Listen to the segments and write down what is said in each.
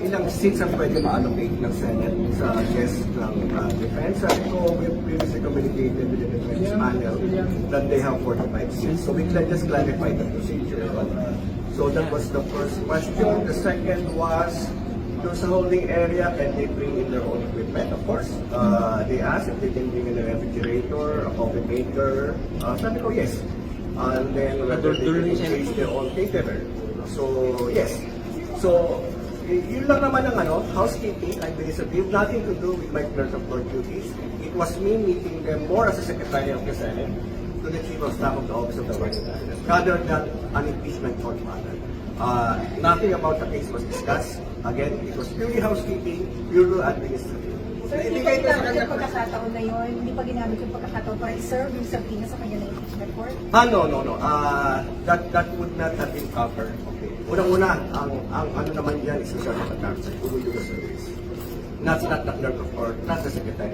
ilang seats ang pwede ma-allocate ng Senate sa desk ng defense. Sabi ko, we previously communicated with the defense panel that they have 45 seats. So we can just clarify the procedure. So that was the first question. The second was, there's a holding area, can they bring in their own equipment? Of course. They asked if they can bring in a refrigerator, a coffee maker. Sabi ko, yes. And then whether they can engage their own caterer. So, yes. So, yun lang naman ang housekeeping, administrative, nothing to do with my clerk of court duties. It was me meeting them more as a secretary of the Senate to the chief of staff of the office of the Vice President, rather than an impeachment court matter. Nothing about the case was discussed. Again, it was purely housekeeping, purely administrative. So, hindi pa ginamit yung pagkakataon na yun? Hindi pa ginamit yung pagkakataon para i-serve yung subpoena sa kanya ng impeachment court? No. That would not have been covered. Okay. Unang-una, ang ano naman yan is the Sergeant at Arms who will do the service. Not the clerk of court, not the secretary.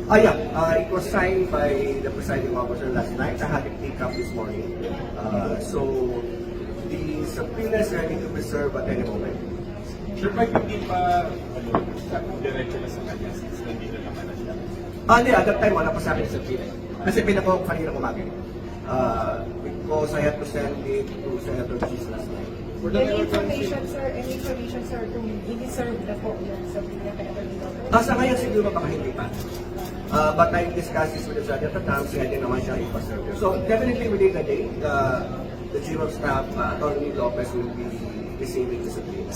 It was signed by the presiding officer last night. I had it pick up this morning. So, the subpoena is ready to be served at any moment. Sure ba hindi pa diretso na sa kanya since nandito naman na siya? Hindi, at that time, wala pa sa akin sa subpoena. Kasi pinako ko kanina umaga. Because I had to send it to Senator Cheese last night. Any information, sir, kung hindi serve na po yung subpoena kay Atty. Sa ngayon siguro baka hindi pa. But I discussed this with the Sergeant at Arms, hindi naman siya ipaserve. So definitely within the day, the Chief of Staff, Atty. Lopez will be receiving the subpoena.